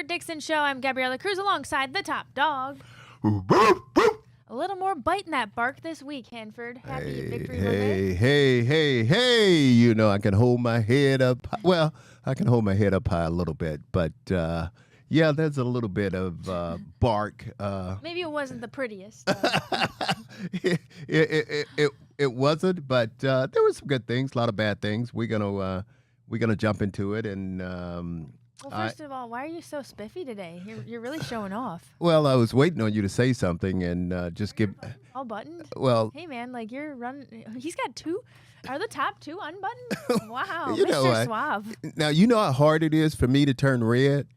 Hanford Dixon Show. I'm Gabriella Kreuz alongside the top dog. A little more bite in that bark this week, Hanford. Happy Victory Monday. Hey. You know, I can hold my head up. Well, I can hold my head up high a little bit, but yeah, there's a little bit of bark. Maybe it wasn't the prettiest. It wasn't, but there were some good things, a lot of bad things. We're gonna jump into it, and well, first of all, why are you so spiffy today? You're really showing off. well, I was waiting on you to say something and just give. All buttoned? Well, hey man, like you're running. He's got two. Are the top two unbuttoned? Wow, you know, Mr. Suave. Now you know how hard it is for me to turn red.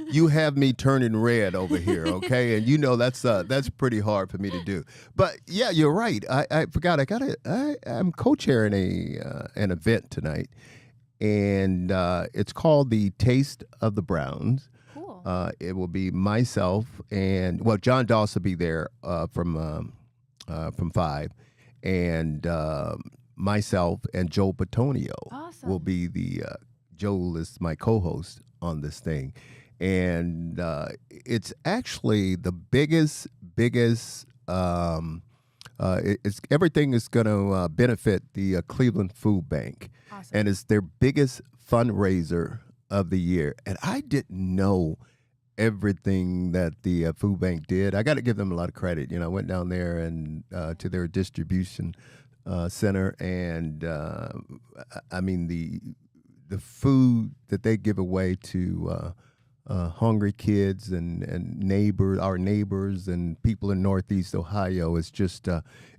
You have me turning red over here, okay? And you know that's pretty hard for me to do. But yeah, you're right. I forgot. I'm co-chairing an event tonight, and it's called the Taste of the Browns. Cool. It will be myself and John Doss will be there from 5, and myself and Joe Batonio Awesome. will be Joel is my co-host on this thing, and it's actually the biggest. It's everything is going to benefit the Cleveland Food Bank, Awesome. and it's their biggest fundraiser of the year. And I didn't know everything that the food bank did. I got to give them a lot of credit. You know, I went down there and to their distribution center, and I mean the food that they give away to hungry kids and our neighbors and people in Northeast Ohio is just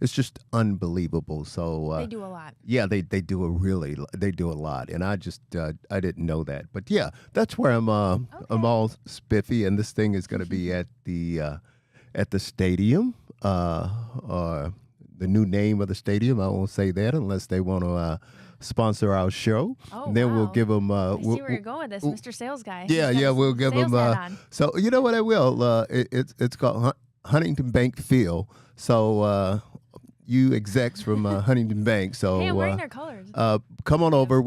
it's just unbelievable. So they do a lot. Yeah, they do a lot, and I just I didn't know that. But yeah, that's where I'm all spiffy, and this thing is going to be at the stadium, or the new name of the stadium. I won't say that unless they want to sponsor our show. Oh, and then wow. we'll give them. I see where you're going with this, Mr. Sales Guy. Yeah, we'll give them. So you know what I will. It's called Huntington Bank Field. So you execs from Huntington Bank. So hey, I'm wearing their colors. come on over.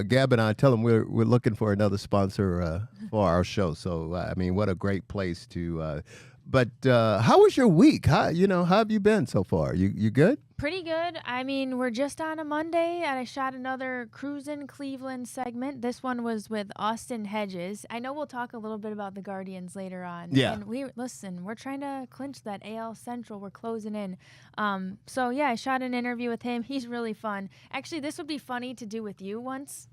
Gab and I tell them we're looking for another sponsor for our show. So I mean, what a great place to. But how was your week? How have you been so far? You good? Pretty good. I mean, we're just on a Monday, and I shot another Cruisin' Cleveland segment. This one was with Austin Hedges. I know we'll talk a little bit about the Guardians later on. Yeah. And we're trying to clinch that AL Central. We're closing in. So yeah, I shot an interview with him. He's really fun. Actually, this would be funny to do with you once.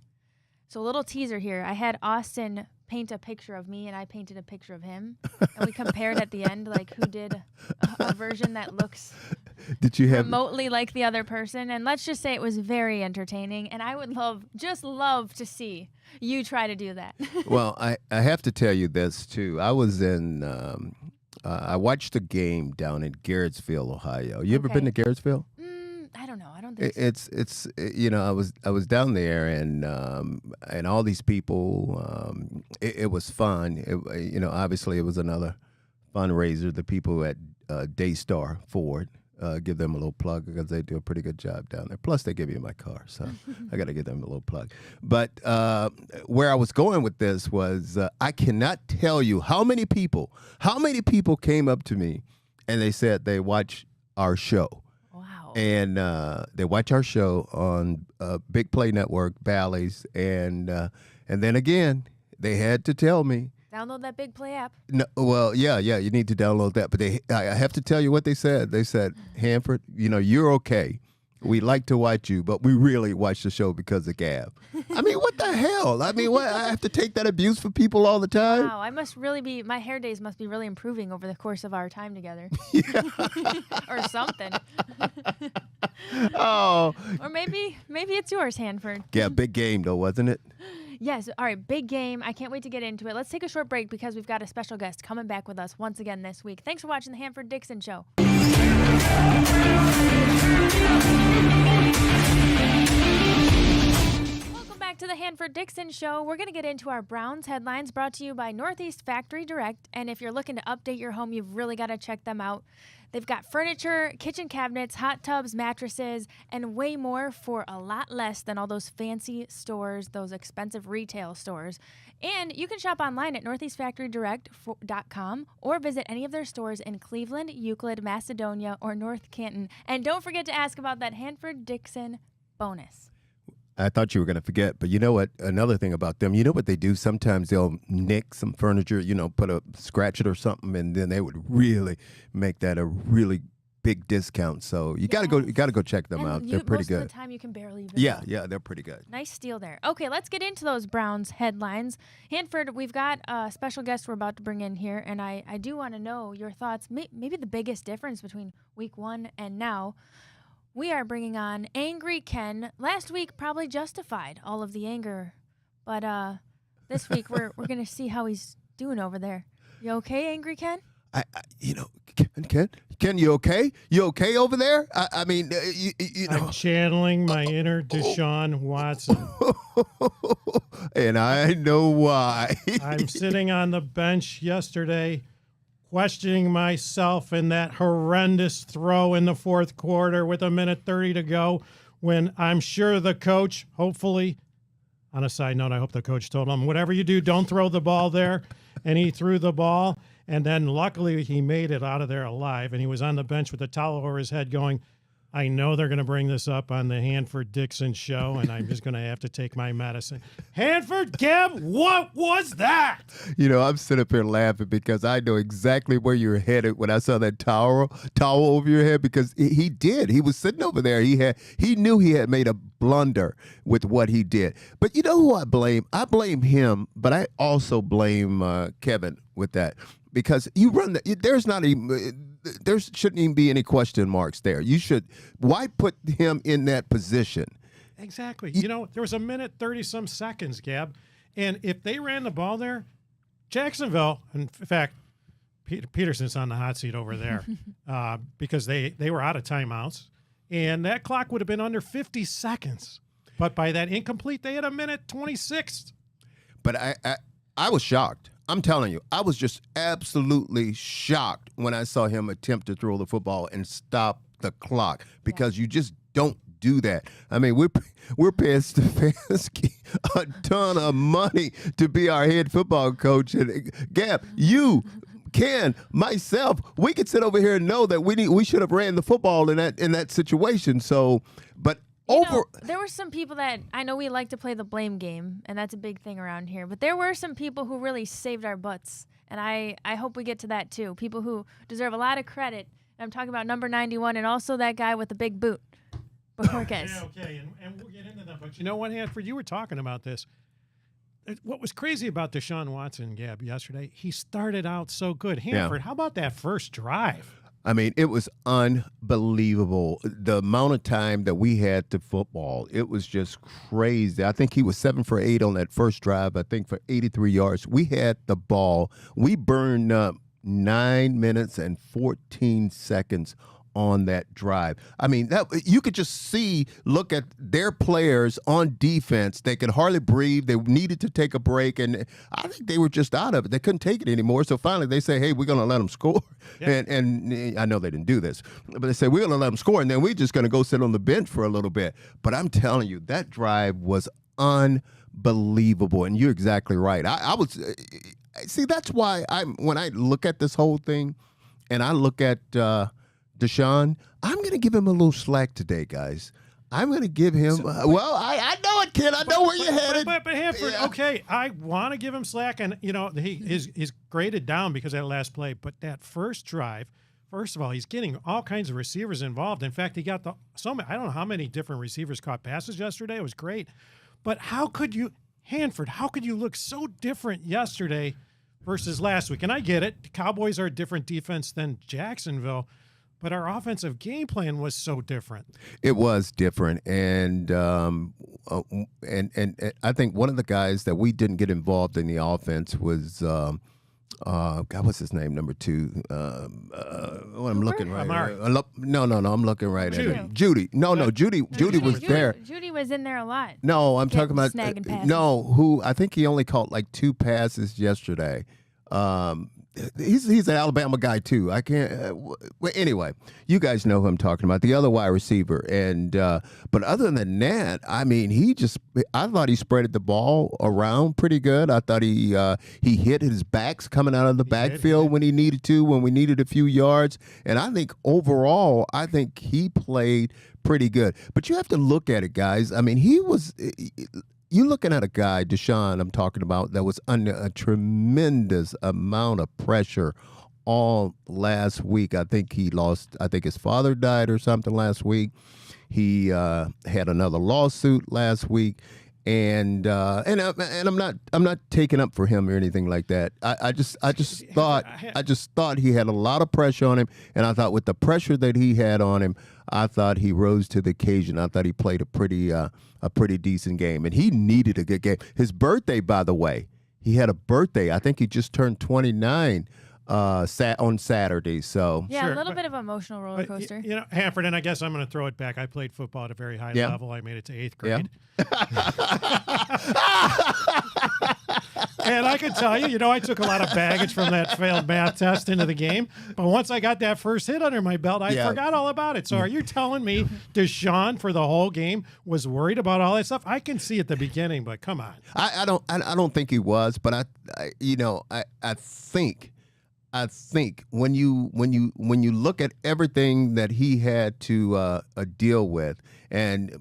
So a little teaser here. I had Austin paint a picture of me, and I painted a picture of him, and we compared at the end, like who did a version that looks remotely like the other person. And let's just say it was very entertaining, and I would love to see you try to do that. Well, I have to tell you this too. I was in I watched a game down in Garrettsville, Ohio. You ever been to Garrettsville? I don't know. I don't think so. It's I was down there, and all these people. It was fun. Obviously it was another fundraiser. The people at Daystar Ford, give them a little plug because they do a pretty good job down there. Plus they give me my car, so I got to give them a little plug. But where I was going with this was I cannot tell you how many people came up to me and they said they watch our show. And they watch our show on Big Play Network, Bally's, and then again, they had to tell me. Download that Big Play app. No, well, yeah, you need to download that. But I have to tell you what they said. They said, Hanford, you're okay. We like to watch you, but we really watch the show because of Gab. I mean, what the hell? I mean, what? I have to take that abuse for people all the time? Wow, my hair days must be really improving over the course of our time together. Or something. Oh. Or maybe it's yours, Hanford. Yeah, big game though, wasn't it? Yes. All right, big game. I can't wait to get into it. Let's take a short break because we've got a special guest coming back with us once again this week. Thanks for watching the Hanford Dixon Show. Welcome back to the Hanford Dixon Show. We're going to get into our Browns headlines brought to you by Northeast Factory Direct. And if you're looking to update your home, you've really got to check them out. They've got furniture, kitchen cabinets, hot tubs, mattresses, and way more for a lot less than all those fancy stores, those expensive retail stores. And you can shop online at northeastfactorydirect.com or visit any of their stores in Cleveland, Euclid, Macedonia, or North Canton. And don't forget to ask about that Hanford Dixon bonus. I thought you were going to forget, but you know what? Another thing about them, you know what they do? Sometimes they'll nick some furniture, scratch it or something, and then they would really make that a really big discount. So you got to go check them out. They're pretty good. Most of the time you can barely even Yeah, they're pretty good. Nice steal there. Okay, let's get into those Browns headlines. Hanford, we've got a special guest we're about to bring in here, and I do want to know your thoughts, maybe the biggest difference between week 1 and now. We are bringing on Angry Ken. Last week probably justified all of the anger, but this week we're going to see how he's doing over there. You okay, Angry Ken? Ken, you okay? You okay over there? I mean, you know. I'm channeling my inner Deshaun Watson. And I know why. I'm sitting on the bench yesterday questioning myself in that horrendous throw in the fourth quarter with 1:30 to go when I'm sure the coach, hopefully, on a side note, I hope the coach told him, whatever you do, don't throw the ball there. And he threw the ball. And then luckily he made it out of there alive. And he was on the bench with a towel over his head going, I know they're going to bring this up on the Hanford Dixon show, and I'm just going to have to take my medicine. Hanford, Gab, what was that? I'm sitting up here laughing because I know exactly where you're headed when I saw that towel over your head, because he did. He was sitting over there. He knew he had made a blunder with what he did. But you know who I blame? I blame him, but I also blame Kevin with that. Because you run there shouldn't even be any question marks there. Why put him in that position? Exactly. There was 1:30 some seconds, Gab. And if they ran the ball there, Jacksonville, in fact, Peterson's on the hot seat over there because they were out of timeouts. And that clock would have been under 50 seconds. But by that incomplete, they had 1:26. But I was shocked. I'm telling you, I was just absolutely shocked when I saw him attempt to throw the football and stop the clock, because you just don't do that. I mean, we're paying Stefanski a ton of money to be our head football coach. And Gab, you, Ken, myself, we could sit over here and know that we should have ran the football in that situation. So, but. There were some people that, I know we like to play the blame game, and that's a big thing around here, but there were some people who really saved our butts, and I hope we get to that too. People who deserve a lot of credit. I'm talking about number 91 and also that guy with the big boot, Bojorquez. Okay, and we'll get into that. But you know what, Hanford? You were talking about this. What was crazy about Deshaun Watson, Gab, yesterday, he started out so good. Hanford, How about that first drive? I mean, it was unbelievable. The amount of time that we had to football, it was just crazy. I think he was 7 for 8 on that first drive, I think for 83 yards. We had the ball. We burned up 9 minutes and 14 seconds on that drive. I mean, you could just look at their players on defense. They could hardly breathe. They needed to take a break, and I think they were just out of it. They couldn't take it anymore. So finally they say, hey, we're going to let them score. Yeah. And I know they didn't do this, but they say, we're going to let them score, and then we're just going to go sit on the bench for a little bit. But I'm telling you, that drive was unbelievable, and you're exactly right. I was see, that's why when I look at this whole thing and I look at Deshaun, I'm going to give him a little slack today, guys. I'm going to give him. I know it, kid. I know where you're headed. But Hanford, okay, I want to give him slack, and he's graded down because of that last play. But that first drive, first of all, he's getting all kinds of receivers involved. In fact, he got I don't know how many different receivers caught passes yesterday. It was great. But Hanford, how could you look so different yesterday versus last week? And I get it. The Cowboys are a different defense than Jacksonville. But our offensive game plan was so different. It was different, and I think one of the guys that we didn't get involved in the offense was God, what's his name? Number 2. I'm looking right. No, I'm looking right at it. Judy. No, Judy was there. Judy was in there a lot. No, I'm talking about who I think he only caught like 2 passes yesterday. he's an Alabama guy too. I can't. Well, anyway, you guys know who I'm talking about. The other wide receiver, and but other than that, I mean, I thought he spreaded the ball around pretty good. I thought he hit his backs coming out of the backfield when he needed to, when we needed a few yards, and I think overall, I think he played pretty good. But you have to look at it, guys. I mean, he was. You're looking at a guy, Deshaun, I'm talking about, that was under a tremendous amount of pressure all last week. I think his father died or something last week. He had another lawsuit last week. And I'm not taking up for him or anything like that. I just thought he had a lot of pressure on him, and I thought with the pressure that he had on him, I thought he rose to the occasion. I thought he played a pretty decent game, and he needed a good game. His birthday, by the way, he had a birthday. I think he just turned 29 on Saturday. So yeah, sure, a little bit of emotional roller coaster. You know, Hanford, and I guess I'm going to throw it back. I played football at a very high level. I made it to 8th grade. And I can tell you, I took a lot of baggage from that failed math test into the game. But once I got that first hit under my belt, I forgot all about it. So are you telling me Deshaun for the whole game was worried about all that stuff? I can see at the beginning, but come on. I don't think he was, but I think when you look at everything that he had to deal with, and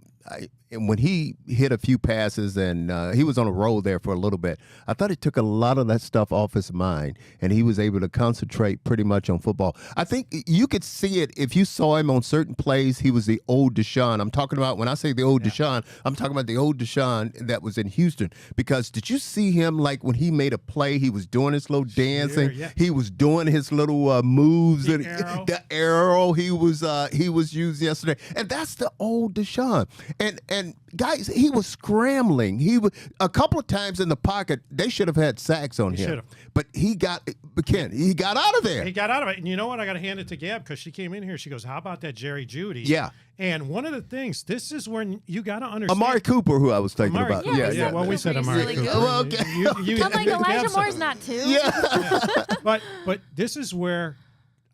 when he hit a few passes and he was on a roll there for a little bit, I thought it took a lot of that stuff off his mind, and he was able to concentrate pretty much on football. I think you could see it if you saw him on certain plays. He was the old Deshaun. I'm talking about, when I say the old Deshaun, I'm talking about the old Deshaun that was in Houston. Because did you see him, like when he made a play, he was doing his little dancing, he was doing his little moves, the arrow he was used yesterday, and that's the old Deshaun. And guys, he was scrambling. He was a couple of times in the pocket. They should have had sacks on him. But he got out of there. He got out of it. And you know what? I got to hand it to Gab, because she came in here. She goes, "How about that Jerry Jeudy?" Yeah. And one of the things, this is when you got to understand. Amari Cooper, who I was thinking about. Yeah. Well, we said Amari really Cooper. Well, okay. I'm like, Elijah Moore's not too. Yeah. But this is where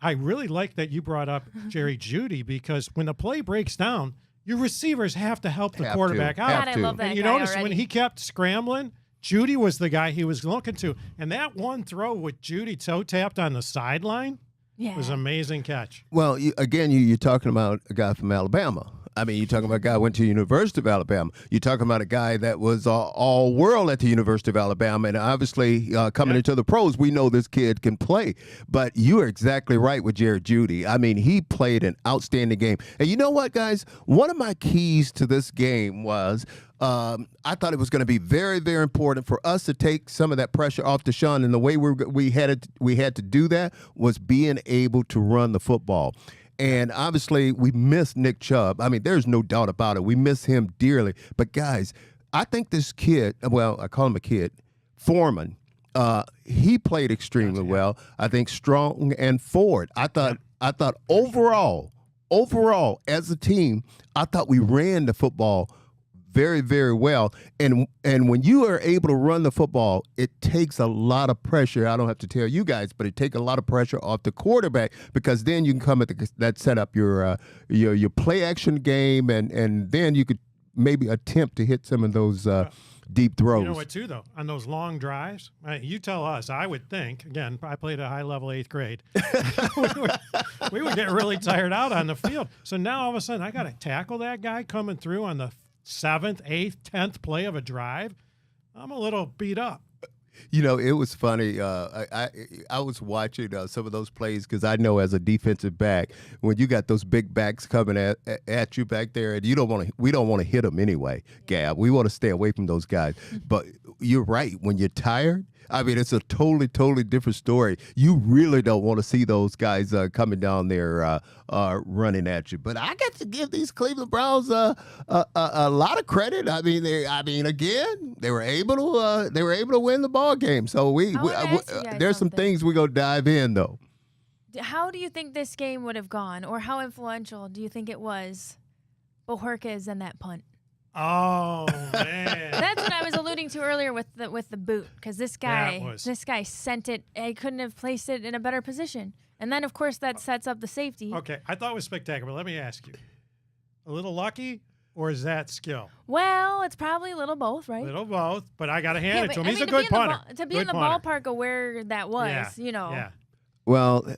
I really like that you brought up Jerry Jeudy, because when the play breaks down, your receivers have to help the quarterback out. God, I love that and you guy notice already. when he kept scrambling, Jeudy was the guy he was looking to. And that one throw with Jeudy toe tapped on the sideline was an amazing catch. Well, you're talking about a guy from Alabama. I mean, you're talking about a guy who went to the University of Alabama. You're talking about a guy that was all world at the University of Alabama. And obviously, coming into the pros, we know this kid can play. But you are exactly right with Jerry Jeudy. I mean, he played an outstanding game. And you know what, guys? One of my keys to this game was I thought it was going to be very, very important for us to take some of that pressure off Deshaun. And the way we had to do that was being able to run the football. And obviously, we missed Nick Chubb. I mean, there's no doubt about it. We miss him dearly. But, guys, I think this kid, well, I call him a kid, Foreman, he played extremely well. I think Strong and Ford. I thought overall, as a team, I thought we ran the football very, very well. And when you are able to run the football, it takes a lot of pressure. I don't have to tell you guys, but it takes a lot of pressure off the quarterback, because then you can come at that set up your play action game, and then you could maybe attempt to hit some of those deep throws. You know what, too, though? On those long drives, you tell us, I would think, again, I played at a high level 8th grade, we would get really tired out on the field. So now all of a sudden I got to tackle that guy coming through on the 7th, 8th, 10th play of a drive. I'm a little beat up. It was funny. I was watching some of those plays, because I know as a defensive back, when you got those big backs coming at you back there, and we don't want to hit them anyway, Gab. We want to stay away from those guys. But you're right. When you're tired, I mean, it's a totally, totally different story. You really don't want to see those guys coming down there running at you. But I got to give these Cleveland Browns a lot of credit. I mean, again, they were able to win the ball game. So there's some things we're gonna dive in, though. How do you think this game would have gone, or how influential do you think it was, Bohorquez and that punt? Oh man. That's what I was alluding to earlier with the boot, because this guy sent it. I couldn't have placed it in a better position, and then of course that sets up the safety. Okay, I thought it was spectacular. But let me ask you, a little lucky, or is that skill? Well, it's probably a little both, right? A little both, but I got to hand it to him. He's a to good be in the punter. to be in the ballpark of where that was, Yeah. Well,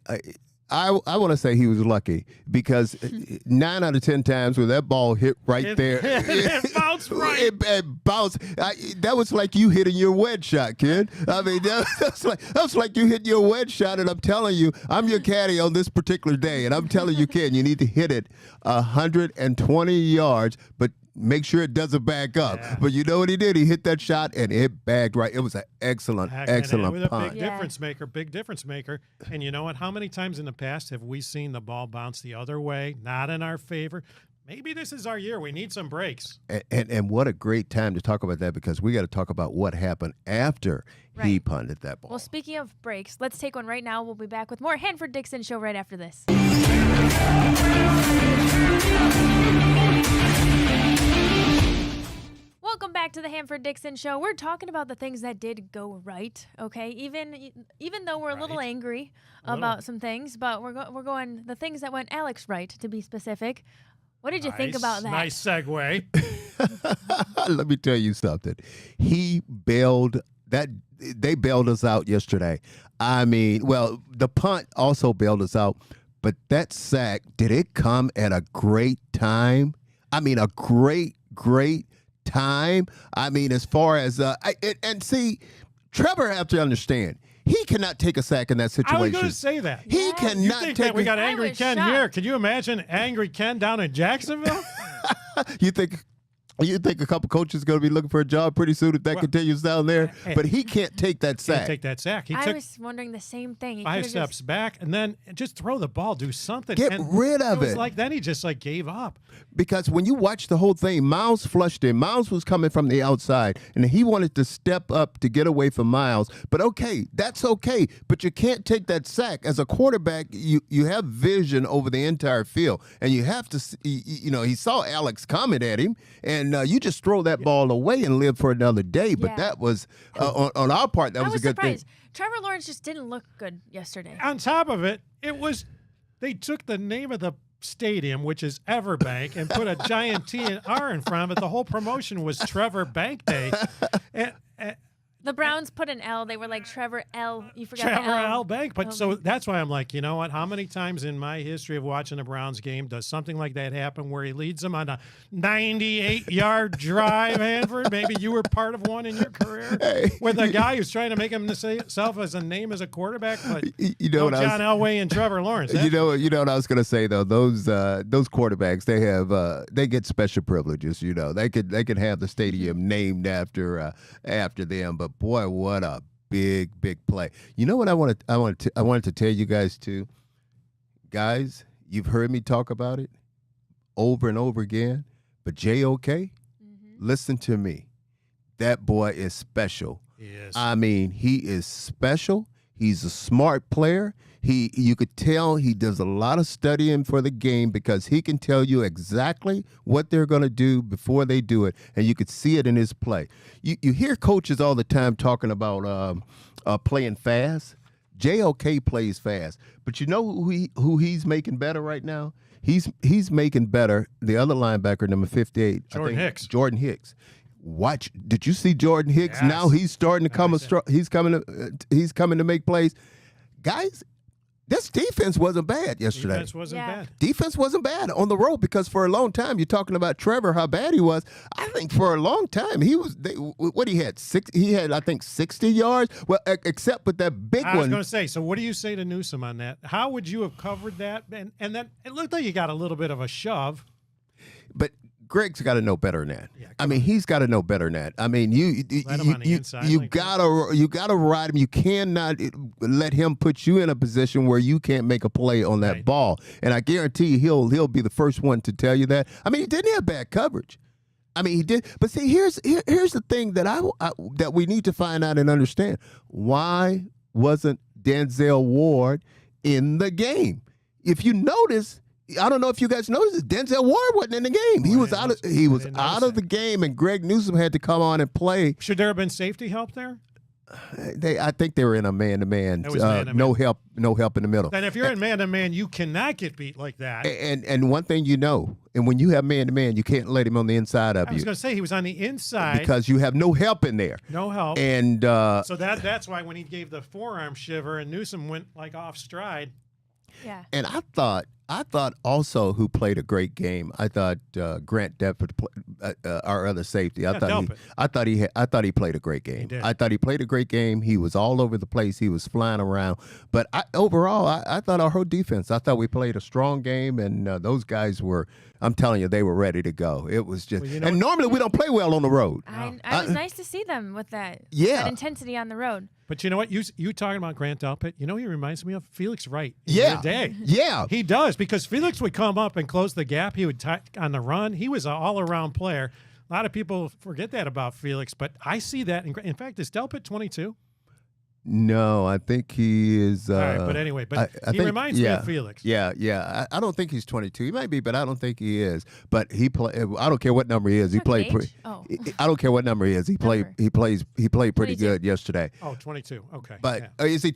I want to say he was lucky because 9 out of 10 times where that ball hit right there, it bounced right. It bounced. That was like you hitting your wedge shot, kid. I mean, that was like you hitting your wedge shot, and I'm telling you, I'm your caddy on this particular day, and I'm telling you, kid, you need to hit it 120 yards, but make sure it doesn't back up. Yeah. But you know what he did? He hit that shot, and it bagged right. It was an excellent And punt. a big difference maker. And you know what? How many times in the past have we seen the ball bounce the other way, not in our favor? Maybe this is our year. We need some breaks. And what a great time to talk about that, because we got to talk about what happened after he punted that ball. Well, speaking of breaks, let's take one right now. We'll be back with more Hanford Dixon Show right after this. Welcome back to the Hanford Dixon Show. We're talking about the things that did go right, okay? Even though we're a little angry about some things, but we're going the things that went Alex right, to be specific. What did you think about that? Nice segue. Let me tell you something. They bailed us out yesterday. I mean, well, the punt also bailed us out, but that sack, did it come at a great time? I mean, a great time. I mean, as far as and see, Trevor have to understand, he cannot take a sack in that situation. I was going to say that. He cannot You think take. that we got Angry Ken shocked. here? Can you imagine Angry Ken down in Jacksonville? You think a couple coaches going to be looking for a job pretty soon if that continues down there? But he can't take that sack. Can't take that sack. He I took was wondering the same thing. He 5 could've steps back and then just throw the ball, do something. Get rid of it. Was it. like then he just gave up. Because when you watch the whole thing, Miles flushed in. Miles was coming from the outside, and he wanted to step up to get away from Miles. But okay, that's okay. But you can't take that sack. As a quarterback, you have vision over the entire field, and you have to, he saw Alex coming at him, and you just throw that ball away and live for another day. But that was, on our part, that was a good surprised. thing. Trevor Lawrence just didn't look good yesterday. On top of it, they took the name of the stadium, which is Everbank, and put a giant T and R in front of it. The whole promotion was Trevor Bank Day. The Browns put an L. They were like Trevor L. You forgot Trevor the L. L. Bank. But so that's why I'm like, you know what? How many times in my history of watching a Browns game does something like that happen where he leads them on a 98-yard drive, Hanford? Maybe you were part of one in your career with a guy who's trying to make himself as a name as a quarterback. But John Elway and Trevor Lawrence. You know what I was going to say though. Those quarterbacks, they get special privileges. They could have the stadium named after them. But boy, what a big play. You know what I wanted to tell you guys too? Guys, you've heard me talk about it over and over again, but JOK, listen to me. That boy is special. Yes. I mean, he is special. He's a smart player. You could tell he does a lot of studying for the game because he can tell you exactly what they're going to do before they do it, and you could see it in his play. You hear coaches all the time talking about playing fast. JOK plays fast, but you know who he's making better right now? He's making better the other linebacker, number 58, Jordan Hicks. Watch! Did you see Jordan Hicks? Yes. Now he's starting to come. He's coming to make plays, guys. This defense wasn't bad yesterday. Defense wasn't bad on the road because for a long time you're talking about Trevor, how bad he was. I think for a long time he had I think 60 yards. Well, except with that big one. I was going to say. So what do you say to Newsom on that? How would you have covered that? And then it looked like you got a little bit of a shove. But Greg's got to know better than that. Yeah, he's got to know better than that. I mean, you gotta ride him. You cannot let him put you in a position where you can't make a play on that ball. And I guarantee you, he'll be the first one to tell you that. I mean, he didn't have bad coverage. I mean, he did. But see, here's the thing that that we need to find out and understand. Why wasn't Denzel Ward in the game? If you notice, I don't know if you guys noticed, Denzel Ward wasn't in the game. He was out of the game, and Greg Newsome had to come on and play. Should there have been safety help there? I think they were in a man-to-man. No help in the middle. Then if you're in man-to-man, you cannot get beat like that. And one thing and when you have man-to-man, you can't let him on the inside of you. I was going to say he was on the inside because you have no help in there. No help. And so that's why when he gave the forearm shiver and Newsome went like off stride. Yeah. And I thought also who played a great game. I thought Grant Delpit, our other safety. I thought he played a great game. He did. I thought he played a great game. He was all over the place. He was flying around. But overall, I thought our whole defense. I thought we played a strong game, and those guys were. I'm telling you, they were ready to go. It was just, and normally we don't play well on the road. I was nice to see them with that intensity on the road. But you know what? You talking about Grant Delpit? You know, he reminds me of Felix Wright. Day. Yeah, he does, because Felix would come up and close the gap. He would on the run. He was an all-around player. A lot of people forget that about Felix, but I see that. In fact, is Delpit 22? No, I think he is. All right, but anyway, he reminds me of Felix. Yeah. I don't think he's 22. He might be, but I don't think he is. But he play. I don't care what number he is. He played. I don't care what number he is. He played. He played pretty good yesterday. Oh, 22. Okay. But is he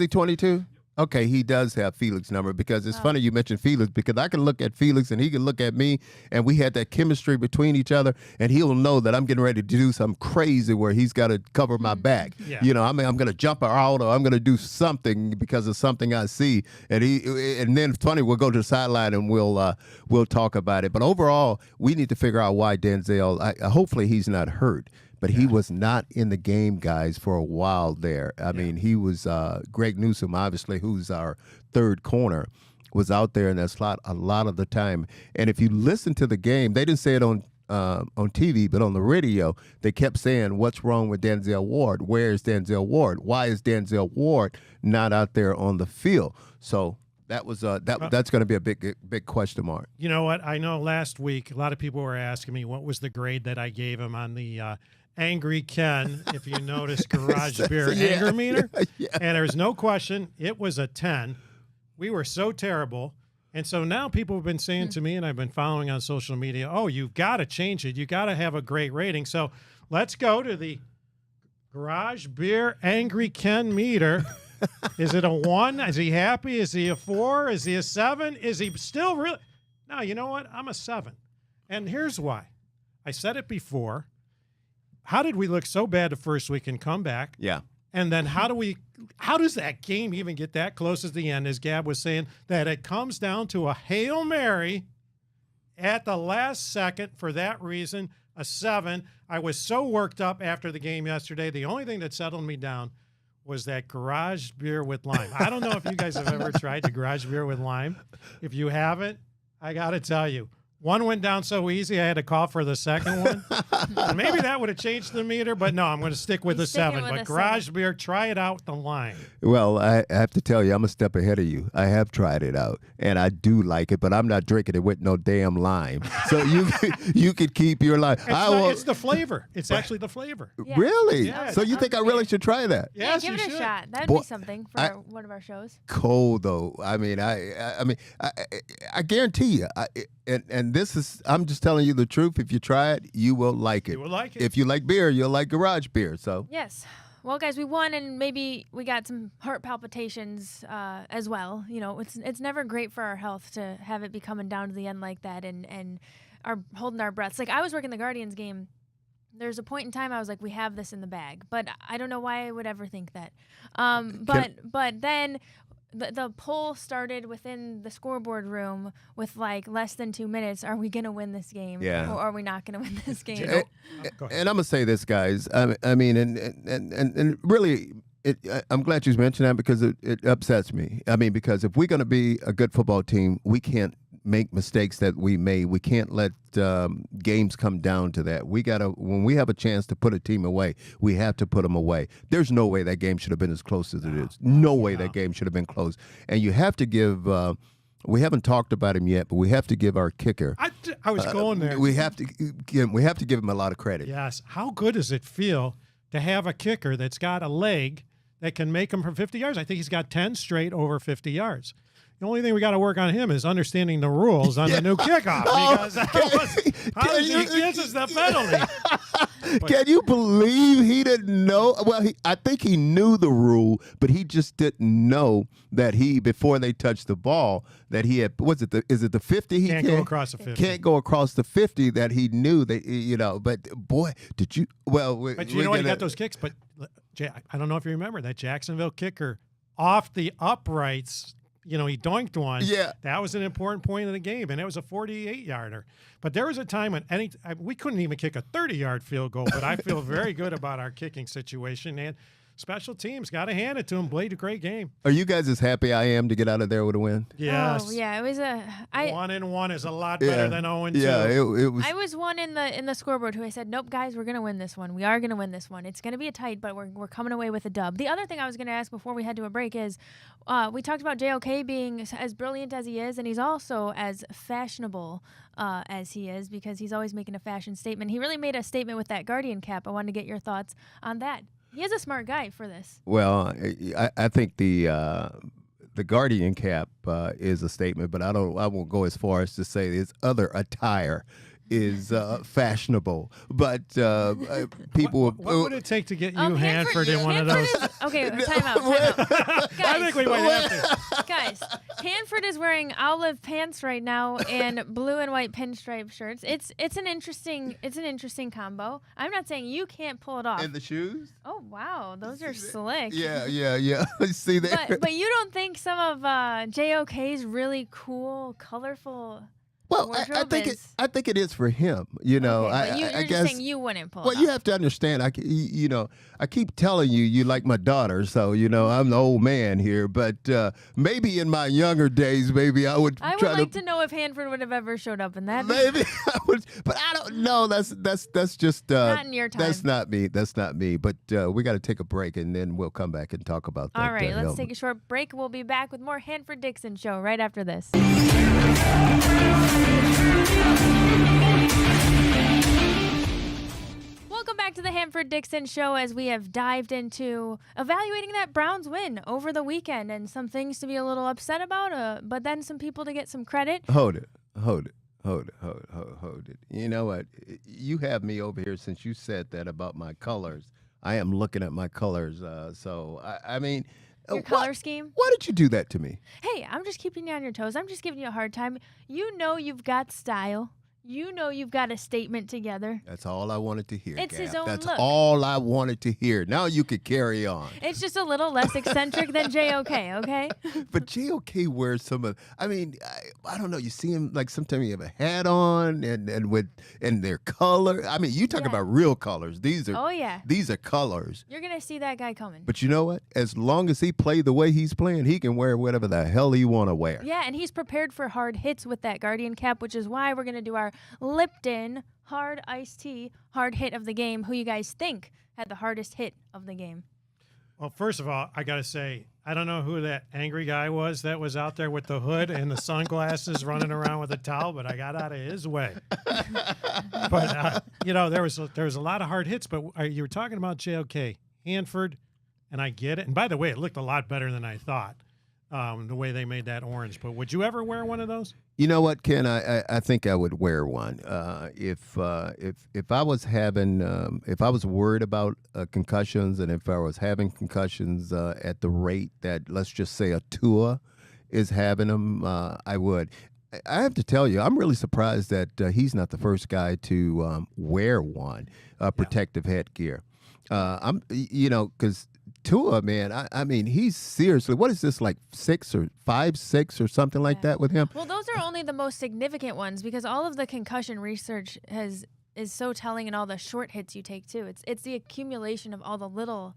22? Okay, he does have Felix' number, because it's funny you mentioned Felix, because I can look at Felix and he can look at me, and we had that chemistry between each other, and he'll know that I'm getting ready to do something crazy where he's got to cover my back. Yeah. You know, I'm going to jump out, or I'm going to do something because of something I see, and then it's funny, we'll go to the sideline and we'll talk about it. But overall, we need to figure out why Denzel. Hopefully he's not hurt. But he was not in the game, guys, for a while there. I mean, he was Greg Newsome, obviously, who's our third corner, was out there in that slot a lot of the time. And if you listen to the game, they didn't say it on TV, but on the radio, they kept saying, "What's wrong with Denzel Ward? Where is Denzel Ward? Why is Denzel Ward not out there on the field?" So that was that's going to be a big question mark. You know what? I know last week a lot of people were asking me what was the grade that I gave him on the Angry Ken, if you notice, garage beer anger meter. Yeah. And there's no question, it was a 10. We were so terrible. And so now people have been saying to me, and I've been following on social media, oh, you've got to change it. You got to have a great rating. So let's go to the garage beer Angry Ken meter. Is it a 1? Is he happy? Is he a 4? Is he a 7? Is he still really? No, you know what? I'm a 7. And here's why. I said it before. How did we look so bad the first week and come back? Yeah. And then how does that game even get that close at the end, as Gab was saying, that it comes down to a Hail Mary at the last second? For that reason, a 7. I was so worked up after the game yesterday. The only thing that settled me down was that garage beer with lime. I don't know if you guys have ever tried the garage beer with lime. If you haven't, I got to tell you, one went down so easy I had to call for the second one. And maybe that would have changed the meter, but no, I'm going to stick with the 7. But garage beer, try it out with the lime. Well, I have to tell you, I'm a step ahead of you. I have tried it out, and I do like it, but I'm not drinking it with no damn lime. So you could keep your lime. It's the flavor. It's actually the flavor. Yeah. Really? Yeah. So you think I really should try that? Yes, give you it should. a shot. That would be something for one of our shows. Cold though. I mean, I guarantee you. And this is, I'm just telling you the truth. If you try it, you will like it. You will like it. If you like beer, you'll like garage beer. So yes. Well, guys, we won, and maybe we got some heart palpitations as well. You know, it's never great for our health to have it be coming down to the end like that, and holding our breaths. Like, I was working the Guardians game. There's a point in time I was like, we have this in the bag, but I don't know why I would ever think that. But then the poll started within the scoreboard room with like less than 2 minutes. Are we going to win this game? Yeah. Or are we not going to win this game? And I'm going to say this, guys. I mean, and really, I'm glad you mentioned that, because it upsets me. I mean, because if we're going to be a good football team, we can't make mistakes that we made. We can't let games come down to that. We gotta, when we have a chance to put a team away, we have to put them away. There's no way that game should have been as close as it is. No way that game should have been close. And you have to give. We haven't talked about him yet, but we have to give our kicker. I was going there. We have to give him a lot of credit. Yes. How good does it feel to have a kicker that's got a leg that can make him for 50 yards? I think he's got 10 straight over 50 yards. The only thing we got to work on him is understanding the rules on the new kickoff. Because how does he misses the penalty? Can you believe he didn't know? Well, I think he knew the rule, but he just didn't know that before they touched the ball, that he had, is it the 50? He Can't go across the 50. Can't go across the 50, that he knew that, but boy, did you, well. But you know what, he got those kicks, but I don't know if you remember that Jacksonville kicker off the uprights, he doinked one. Yeah. That was an important point of the game, and it was a 48-yarder. But there was a time when we couldn't even kick a 30-yard field goal, but I feel very good about our kicking situation, and special teams, got to hand it to him. Played a great game. Are you guys as happy I am to get out of there with a win? Yes. Oh, yeah, it was 1-1 is a lot better than 0-2. Yeah, it was. I was one in the scoreboard who I said, nope, guys, we're going to win this one. We are going to win this one. It's going to be a tight, but we're coming away with a dub. The other thing I was going to ask before we head to a break is, we talked about JOK being as brilliant as he is, and he's also as fashionable as he is, because he's always making a fashion statement. He really made a statement with that Guardian cap. I wanted to get your thoughts on that. He is a smart guy for this. Well, I think the Guardian cap is a statement, but I won't go as far as to say his other attire is fashionable. But people. What would it take to get you Hanford in one of those? Okay, time out. Guys, I think we might have to. Guys, Hanford is wearing olive pants right now and blue and white pinstripe shirts. It's an interesting combo. I'm not saying you can't pull it off. And the shoes? Oh wow, those are slick. Yeah. See that? But you don't think some of JOK's really cool, colorful? Well, I think it is for him. You know, okay, you're I just guess saying you wouldn't pull. Well, it you off. have to understand. I keep telling you like my daughter. So I'm the old man here. But maybe in my younger days, maybe I would. I would try like to know if Hanford would have ever showed up in that. Maybe I would, but I don't know. That's just not in your time. That's not me. That's not me. But we got to take a break, and then we'll come back and talk about that. All right, let's helmet. take a short break. We'll be back with more Hanford Dixon show right after this. Welcome back to the Hanford Dixon show, as we have dived into evaluating that Browns win over the weekend, and some things to be a little upset about, but then some people to get some credit. Hold it. You know what? You have me over here since you said that about my colors. I am looking at my colors. I mean, Your color scheme? Why did you do that to me? Hey, I'm just keeping you on your toes. I'm just giving you a hard time. You know you've got style. You know you've got a statement together. That's all I wanted to hear. It's Gab. his own That's look. all I wanted to hear. Now you could carry on. It's just a little less eccentric than JOK, okay? But JOK wears some of. I mean, I don't know. You see him like sometimes you have a hat on and their color. I mean, you talk about real colors. These are colors. You're gonna see that guy coming. But you know what? As long as he played the way he's playing, he can wear whatever the hell he want to wear. Yeah, and he's prepared for hard hits with that Guardian cap, which is why we're gonna do our Lipton hard iced tea hard hit of the game. Who you guys think had the hardest hit of the game? Well, first of all, I got to say, I don't know who that angry guy was that was out there with the hood and the sunglasses running around with a towel, but I got out of his way. But, there was a lot of hard hits, but you were talking about JOK, Hanford, and I get it. And by the way, it looked a lot better than I thought, the way they made that orange. But would you ever wear one of those? You know what, Ken? I think I would wear one if I was having if I was worried about concussions, and if I was having concussions at the rate that, let's just say, a Tua is having them, I would. I have to tell you, I'm really surprised that he's not the first guy to wear one protective headgear. Because Tua, man, I mean, he's seriously, what is this, like 6 or 5'6" or something like that with him? Well, those are only the most significant ones, because all of the concussion research is so telling in all the short hits you take too. It's the accumulation of all the little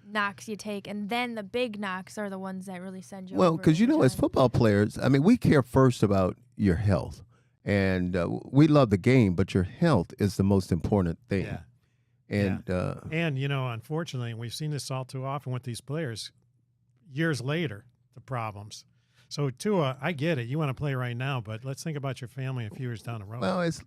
knocks you take, and then the big knocks are the ones that really send you over. Well, because as football players, I mean, we care first about your health, and we love the game, but your health is the most important thing. Yeah. And unfortunately, we've seen this all too often with these players. Years later, the problems. So Tua, I get it. You want to play right now, but let's think about your family a few years down the road. Well, it's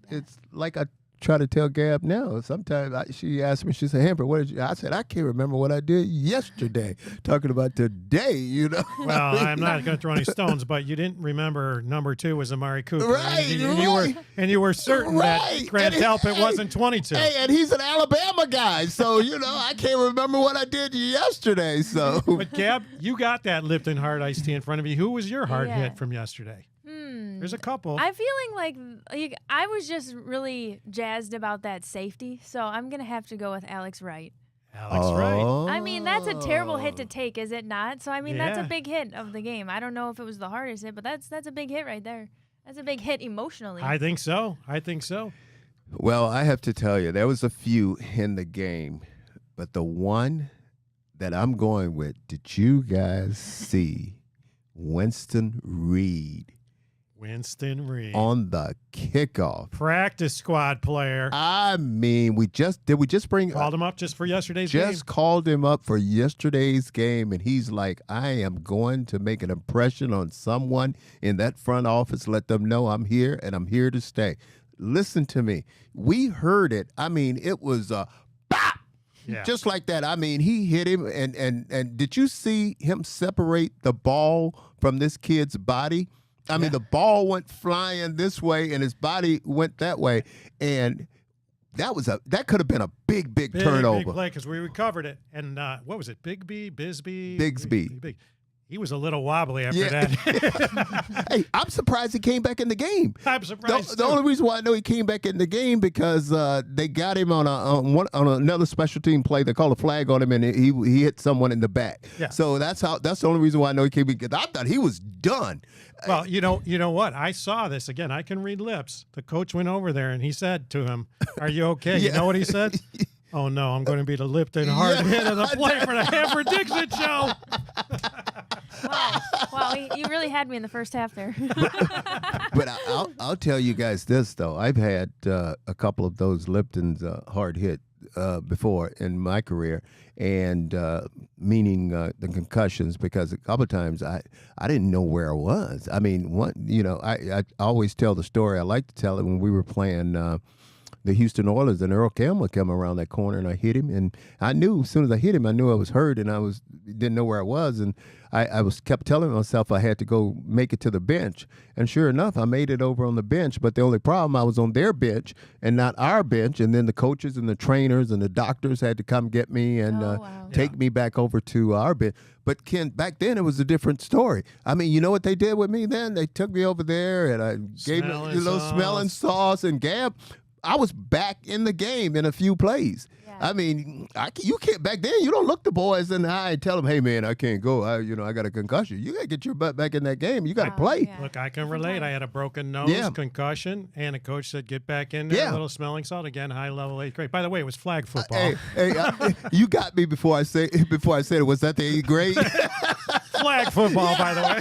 like I try to tell Gab now. Sometimes she asked me, she said, Hanford, what did you? I said, I can't remember what I did yesterday. Talking about today, you know. Well, I'm not going to throw any stones, but you didn't remember number 2 was Amari Cooper. Right, and you were certain that Grant Delpit wasn't 22. Hey, and he's an Alabama guy, so, you know, I can't remember what I did yesterday. So, But, Gab, you got that Lipton Hard Iced Tea in front of you. Who was your hard Yeah. hit from yesterday? There's a couple. I'm feeling like I was just really jazzed about that safety, so I'm going to have to go with Alex Wright. Alex Wright. I mean, that's a terrible hit to take, is it not? So, I mean, that's a Yeah. big hit of the game. I don't know if it was the hardest hit, but that's a big hit right there. That's a big hit emotionally. I think so. well, I have to tell you, there was a few in the game, but the one that I'm going with, did you guys see Winston Reed on the kickoff? Practice squad player. I mean, did we just bring Called him up just for yesterday's game. just called him up for yesterday's game, and he's like, I am going to make an impression on someone in that front office, let them know I'm here and I'm here to stay. Listen to me. We heard it. I mean, it was a bop. Yeah. Just like that. I mean, he hit him, and did you see him separate the ball from this kid's body? I mean, the ball went flying this way, and his body went that way, and that could have been a big turnover. Big play because we recovered it. And what was it? Bigsby? Bigsby. He was a little wobbly after Yeah. that. Hey, I'm surprised he came back in the game. I'm surprised. The only reason why I know he came back in the game because they got him on another special team play. They called a flag on him, and he hit someone in the back. Yeah. So that's the only reason why I know he came back. I thought he was done. Well, you know what? I saw this again. I can read lips. The coach went over there and he said to him, "Are you okay?" You know what he said? "Oh no, I'm going to be the Lipton hard hit of the play for the Hanford Dixon show." Wow, you really had me in the first half there. But I'll tell you guys this though. I've had a couple of those Lipton's hard hit before in my career, and meaning the concussions, because a couple of times I didn't know where I was. I mean, I always tell the story. I like to tell it when we were playing the Houston Oilers, and 𝗟𝗓𝗩𝗡 came around that corner, and I hit him, and I knew as soon as I hit him, I knew I was hurt, and didn't know where I was, and I kept telling myself I had to go make it to the bench, and sure enough, I made it over on the bench. But the only problem, I was on their bench and not our bench, and then the coaches and the trainers and the doctors had to come get me and take me back over to our bench. But Ken, back then it was a different story. I mean, you know what they did with me then? They took me over there, and I gave me a little smelling sauce, and Gab, I was back in the game in a few plays. Yeah. I mean, you can't back then. You don't look the boys in the eye and tell them, "Hey, man, I can't go. I got a concussion." You got to get your butt back in that game. You got to play. Yeah. Look, I can relate. I had a broken nose, concussion, and a coach said, "Get back in there." A little smelling salt again. High level 8th grade. By the way, it was flag football. You got me before I said it. Was that the 8th grade? Flag football, by the way.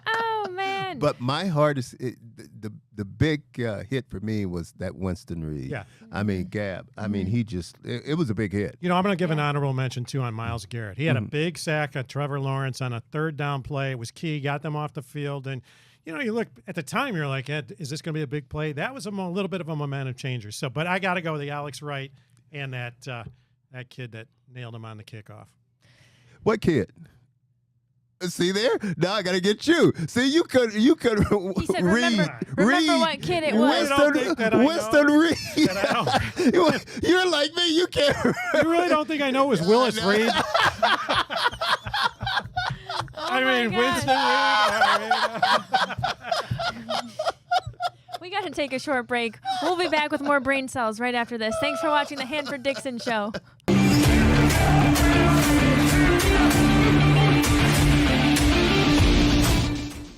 Oh man! But my hardest, the big hit for me was that Winston Reed. Yeah. I mean, Gab. I mean, he just, it was a big hit. I'm going to give an honorable mention, too, on Myles Garrett. He had a big sack on Trevor Lawrence on a 3rd down play. It was key. Got them off the field. And, you look at the time, you're like, is this going to be a big play? That was a little bit of a momentum changer. So, but I got to go with the Alex Wright and that kid that nailed him on the kickoff. What kid? See there? Now I gotta get you. See, you could He said, remember what kid it was. Winston Reed. You're like me. You can't. You really don't think I know it was Willis Reed? Winston Reed. We got to take a short break. We'll be back with more brain cells right after this. Thanks for watching the Hanford Dixon Show.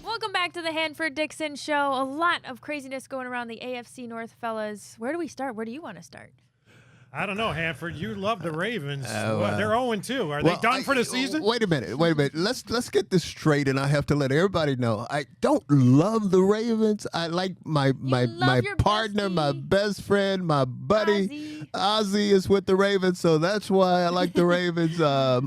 Welcome back to the Hanford Dixon Show. A lot of craziness going around the AFC North, fellas. Where do we start? Where do you want to start? I don't know, Hanford. You love the Ravens. They're 0-2. Are they done for the season? Wait a minute. Let's get this straight, and I have to let everybody know I don't love the Ravens. I like my partner, my best friend, my buddy. Ozzy is with the Ravens, so that's why I like the Ravens. I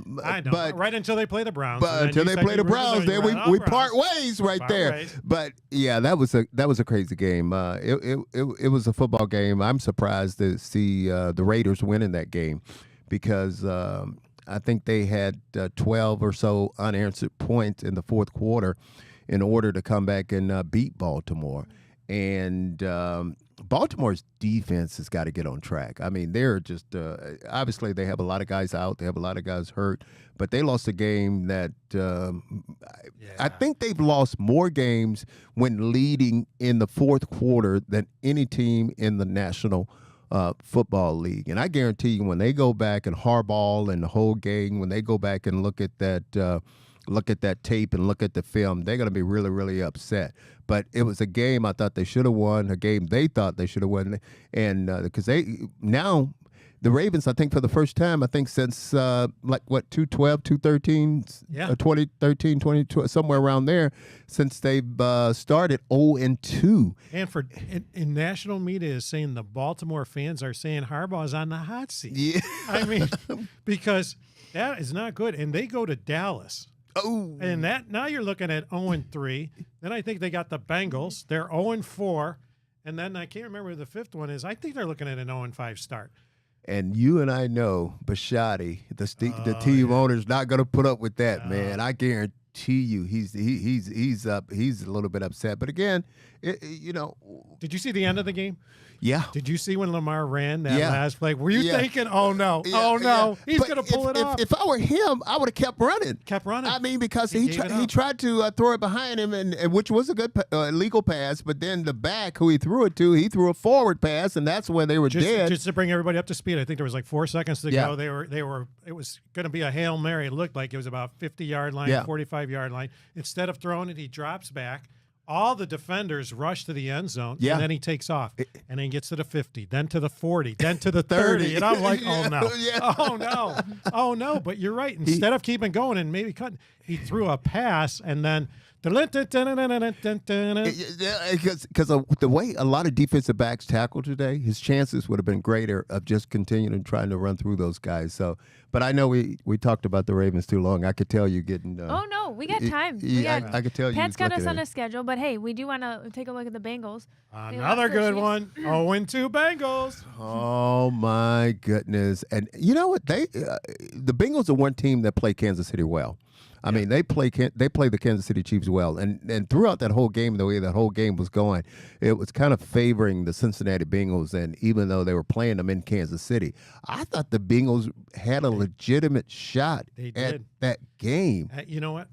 know, but right until they play the Browns. But until they play the Browns, then we part ways there. But yeah, that was a crazy game. It was a football game. I'm surprised to see the Raiders winning that game because I think they had 12 or so unanswered points in the fourth quarter in order to come back and beat Baltimore. And Baltimore's defense has got to get on track. I mean, they're just obviously they have a lot of guys out. They have a lot of guys hurt. But they lost a game that I think they've lost more games when leading in the fourth quarter than any team in the National Football League. And I guarantee you when they go back and Harbaugh and the whole gang, when they go back and look at that tape and look at the film, they're going to be really, really upset. But it was a game I thought they should have won, a game they thought they should have won. And because the Ravens, I think for the first time, I think since 2012, 2013, 2013, 2012, somewhere around there, since they've started 0-2. Hanford, in national media is saying the Baltimore fans are saying Harbaugh's on the hot seat. Yeah. I mean, because that is not good. And they go to Dallas. Oh. And now you're looking at 0-3. Then I think they got the Bengals. They're 0-4. And then I can't remember who the fifth one is. I think they're looking at an 0-5 start. And you and I know Bisciotti, the team owner's not going to put up with that, man. I guarantee you, he's up. He's a little bit upset. But again, Did you see the end of the game? Yeah. Did you see when Lamar ran that last play? Were you thinking, oh, no, he's going to pull it off? If I were him, I would have kept running. I mean, because he tried to throw it behind him, and which was a good legal pass, but then the back who he threw it to, he threw a forward pass, and that's when they were dead. Just to bring everybody up to speed, I think there was like 4 seconds to go. It was going to be a Hail Mary. It looked like it was about 50-yard line, 45-yard line. Instead of throwing it, he drops back. All the defenders rush to the end zone, and then he takes off, and then gets to the 50, then to the 40, then to the 30, and I'm like, oh, no, oh, no. But you're right. Instead of keeping going and maybe cutting, he threw a pass, and then because the way a lot of defensive backs tackled today, his chances would have been greater of just continuing trying to run through those guys. So, but I know we talked about the Ravens too long. I could tell you getting. Oh no, we got time. I could tell you. Pat's got us on a schedule, but hey, we do want to take a look at the Bengals. Another good one. 0-2 Bengals. Oh my goodness! And you know what? The Bengals are one team that play Kansas City well. I mean, they play the Kansas City Chiefs well, and throughout that whole game, the way that whole game was going, it was kind of favoring the Cincinnati Bengals. And even though they were playing them in Kansas City, I thought the Bengals had a legitimate shot at that game. You know what?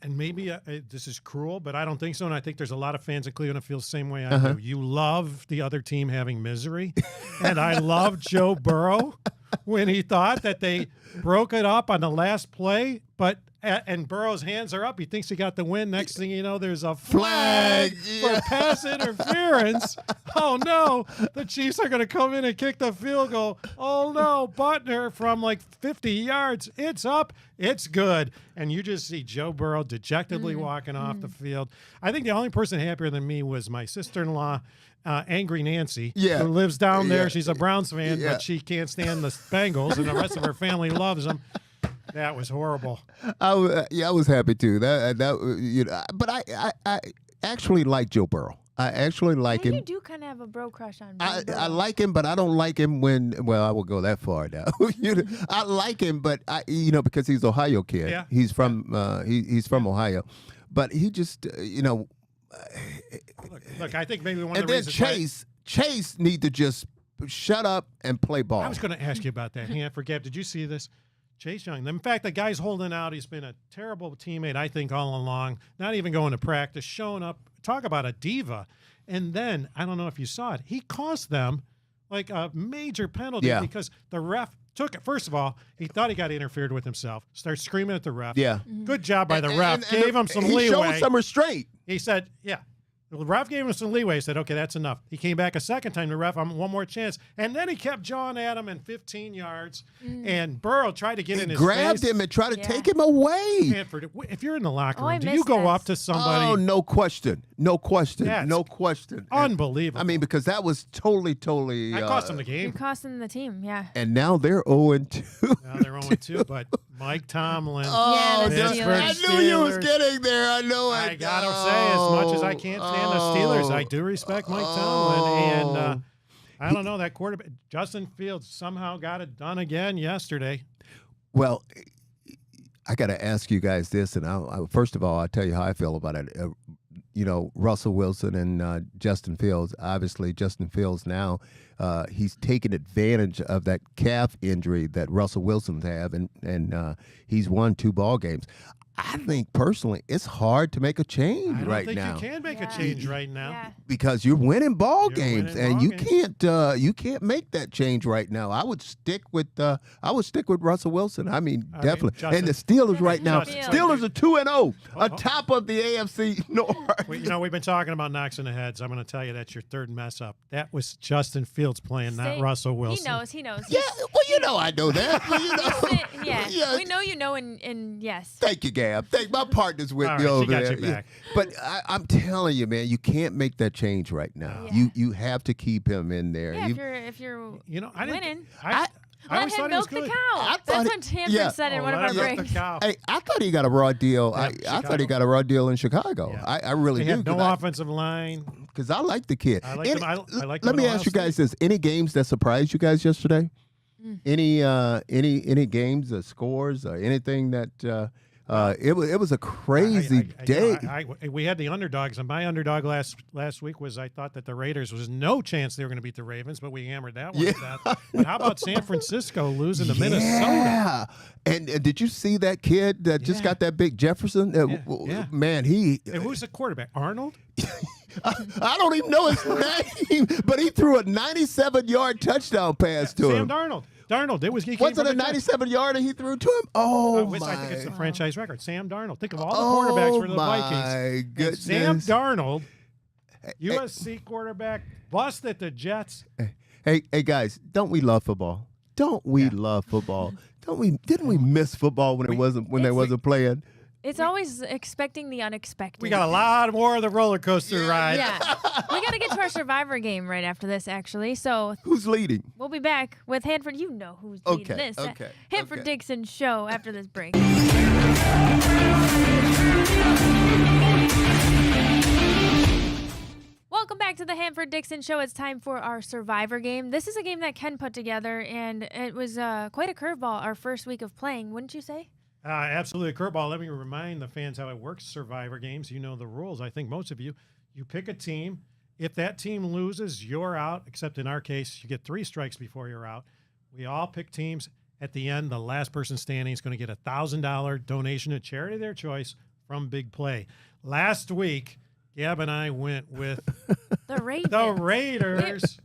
Maybe this is cruel, but I don't think so. And I think there's a lot of fans in Cleveland that feel the same way I do. You love the other team having misery, and I love Joe Burrow when he thought that they broke it up on the last play, and Burrow's hands are up. He thinks he got the win. Next thing you know, there's a flag for pass interference. Oh, no. The Chiefs are going to come in and kick the field goal. Oh, no. Butner from like 50 yards. It's up. It's good. And you just see Joe Burrow dejectedly walking off the field. I think the only person happier than me was my sister-in-law, Angry Nancy, who lives down there. She's a Browns fan, but she can't stand the Bengals, and the rest of her family loves them. That was horrible. I was happy too. But I actually like Joe Burrow. I actually like him. You do kind of have a bro crush on Burrow. I like him, but I don't like him I will go that far now. I like him, but because he's an Ohio kid. Yeah. He's from Ohio, but he just Look, I think maybe one of the reasons. And then Chase need to just shut up and play ball. I was going to ask you about that. Hanford, Gab, did you see this? Chase Young. In fact, the guy's holding out. He's been a terrible teammate, I think, all along. Not even going to practice, showing up. Talk about a diva. And then, I don't know if you saw it, he cost them like a major penalty because the ref took it. First of all, he thought he got interfered with himself. Started screaming at the ref. Yeah. Good job by the ref. Gave him some leeway. He showed some restraint. He said, The ref gave him some leeway. He said, okay, that's enough. He came back a second time. The ref, one more chance. And then he kept jawing at him in 15 yards. And Burrow tried to get in his grabbed face. him and tried to take him away. Hanford, if you're in the locker room, I do you missed go this. up to somebody? Oh, no question. No question. Yeah, it's no question. Unbelievable. I mean, because that was totally. That cost him the You're game. costing the team, yeah. And now they're 0-2. Now they're 0-2, but Mike Tomlin. Yeah, the Pittsburgh Steelers. I knew you was Steelers. getting there. I know it. I gotta say, as much as I can't stand the Steelers, I do respect Mike Tomlin. And I don't know, that quarterback, Justin Fields, somehow got it done again yesterday. Well, I got to ask you guys this, and first of all, I'll tell you how I feel about it. Russell Wilson and Justin Fields. Obviously, Justin Fields now, he's taken advantage of that calf injury that Russell Wilson's have, and he's won 2 ball games. I think personally, it's hard to make a change right now. I don't think you can make a change right now. Yeah. Because you're winning ball games, winning and ball you can't make that change right now. I would stick with Russell Wilson. I mean, definitely. Justin- and the Steelers right now, Justin- Steelers are 2-0, atop of the AFC North. We've been talking about knocks in the heads. I'm going to tell you that's your third mess up. That was Justin Fields playing, not Say- Russell Wilson. He knows. Yeah, well, I know that. Well, Yeah, we know you know, and yes. Thank you, Gab. My partner's with All me right, she over got there. you back. But I'm telling you, man, you can't make that change right now. Yeah. You have to keep him in there. Yeah, if you're I didn't. winning, I let always him thought he was milk the good. cow. I That's thought what Hanford yeah. said in Oh, one of let our him milk breaks. the cow. Hey, I thought he got a raw deal. Yeah, I thought he Chicago. got a raw deal in Chicago. Yeah. I really They do. had no offensive line. Because I like the kid. I like him. I like him Let at me Ohio ask you guys this: any games that surprised you guys yesterday? Any games, scores, or anything that? It was a crazy day. We had the underdogs, and my underdog last week was I thought that the Raiders was no chance they were going to beat the Ravens, but we hammered that one to death. But how about San Francisco losing to Minnesota? Yeah. And did you see that kid that just got that big Jefferson? Yeah. Man, Hey, who's the quarterback? Arnold? I don't even know his name, but he threw a 97-yard touchdown pass to him. Sam Darnold. Darnold. He Was came it from a the Jets. 97-yarder he threw to him? Oh, I my. think it's the franchise record. Sam Darnold. Think of all the quarterbacks for the Vikings. My And goodness. Sam Darnold, USC quarterback, busted the Jets. Hey, guys, don't we love football? Don't we love football? Didn't we miss football when they wasn't playing? It's always expecting the unexpected. We got a lot more of the roller coaster ride. Yeah. We got to get to our Survivor game right after this, actually. So Who's leading? we'll be back with Hanford. You know who's leading this. Okay, Hanford okay. Dixon show after this break. Welcome back to the Hanford Dixon show. It's time for our Survivor game. This is a game that Ken put together, and it was quite a curveball our first week of playing, wouldn't you say? Absolutely. Curveball. Let me remind the fans how it works. Survivor games. You know the rules. I think most of you. You pick a team. If that team loses, you're out, except in our case, you get 3 strikes before you're out. We all pick teams. At the end, the last person standing is going to get a $1,000 donation to charity of their choice from Big Play. Last week, Gab and I went with The Ravens. the Raiders.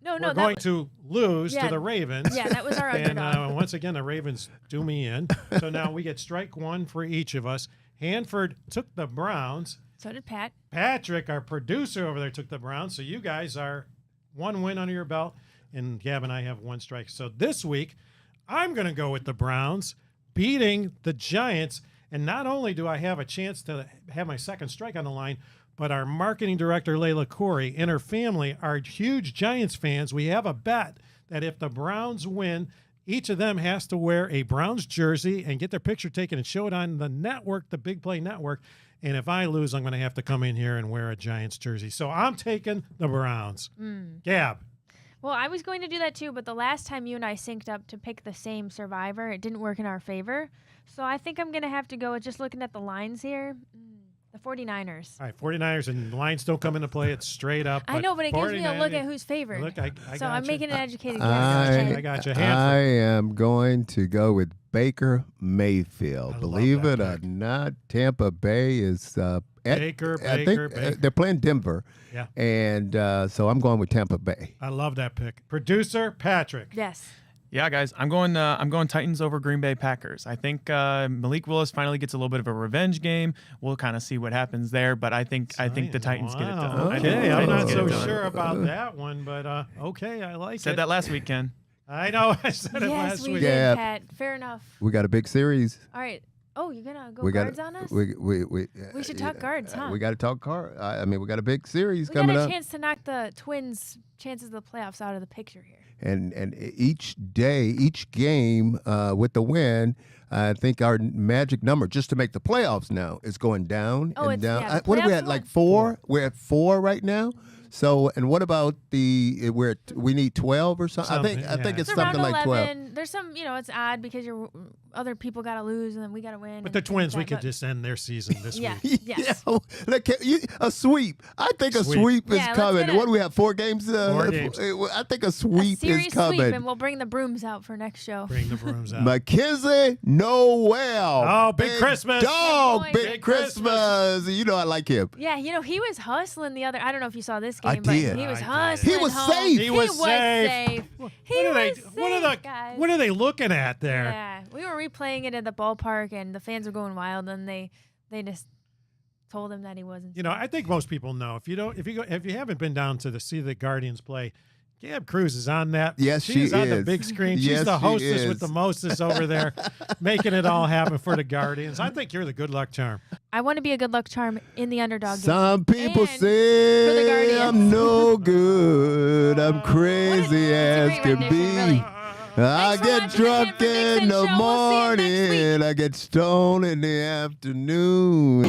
No, We're going to lose to the Ravens. Yeah, that was our And underdog. once again, the Ravens do me in. So now we get strike 1 for each of us. Hanford took the Browns. So did Pat. Patrick, our producer over there, took the Browns. So you guys are 1 win under your belt, and Gab and I have 1 strike. So this week, I'm going to go with the Browns beating the Giants. And not only do I have a chance to have my second strike on the line, but our marketing director, Layla Corey, and her family are huge Giants fans. We have a bet that if the Browns win, each of them has to wear a Browns jersey and get their picture taken and show it on the network, the Big Play Network. And if I lose, I'm going to have to come in here and wear a Giants jersey. So I'm taking the Browns. Gab. Well, I was going to do that too, but the last time you and I synced up to pick the same Survivor, it didn't work in our favor. So I think I'm going to have to go with just looking at the lines here. The 49ers. All right, 49ers, and lines don't come into play. It's straight up. I know, but it gives me a 49ers look at who's favored. Look, I so I'm gotcha. making an educated I- guess. I got you. I Hanford. am going to go with Baker Mayfield. I Believe love it that or not, Tampa Bay is Baker, I think Baker. they're playing Denver. Yeah. And so I'm going with Tampa Bay. I love that pick. Producer Patrick. Yes. Yeah, guys, I'm going Titans over Green Bay Packers. I think Malik Willis finally gets a little bit of a revenge game. We'll kind of see what happens there, but I think the Titans get it done. Okay, I'm not so done. sure about that one, but okay, I like it. Said that last week, Ken. I know, I said it last Yes, we week. did, Yeah. Pat. Fair enough. We got a big series. All right. Oh, you're gonna go We guards got on us? we should talk guards, huh? We got to talk cards. I mean, we got a big series We coming got a up. chance to knock the Twins' chances of the playoffs out of the picture here. And each day, each game with the win, I think our magic number just to make the playoffs now is going down Oh, and down. yeah, the What are we playoffs at? Like won. 4? We're at 4 right now. So, and what about we need 12 or something? Something, I think yeah. it's It's around something like 12. 11. There's some, it's odd because other people got to lose and then we got to win. But the and Twins, like we that, could but- just end their season this Yeah. week. Yes. Yeah, look, a sweep. I think a Sweep. sweep is Yeah, let's coming. get What do we have? 4 games? 4 games. I think a A sweep series is coming. sweep, and we'll bring the brooms out for next show. Bring the brooms out. Mackenzie Noel. Oh, big Christmas. Dog, Big boy. big Big Christmas. You know I like him. Yeah, he was hustling the other. I don't know if you saw this I game, but did. he was I did. hustling. He was home. safe. He was safe. safe. He What are they? was What are safe, the? guys. What are they looking at there? Yeah, we were replaying it at the ballpark, and the fans were going wild, and they just told him that he wasn't. I think most people know. If you haven't been down to see the Guardians play, Gab Kreuz is on that. Yes, she's she on the is. big screen. She's Yes, the she hostess is. with the mostest over there, making it all happen for the Guardians. I think you're the good luck charm. I want to be a good luck charm in the underdog game. Some people And for the say Guardians. I'm no good. I'm crazy That's as a can great be. rendition, really. I Thanks for get watching the drunk Hanford Dixon in the Show. We'll see you next morning. week. I get stoned in the afternoon.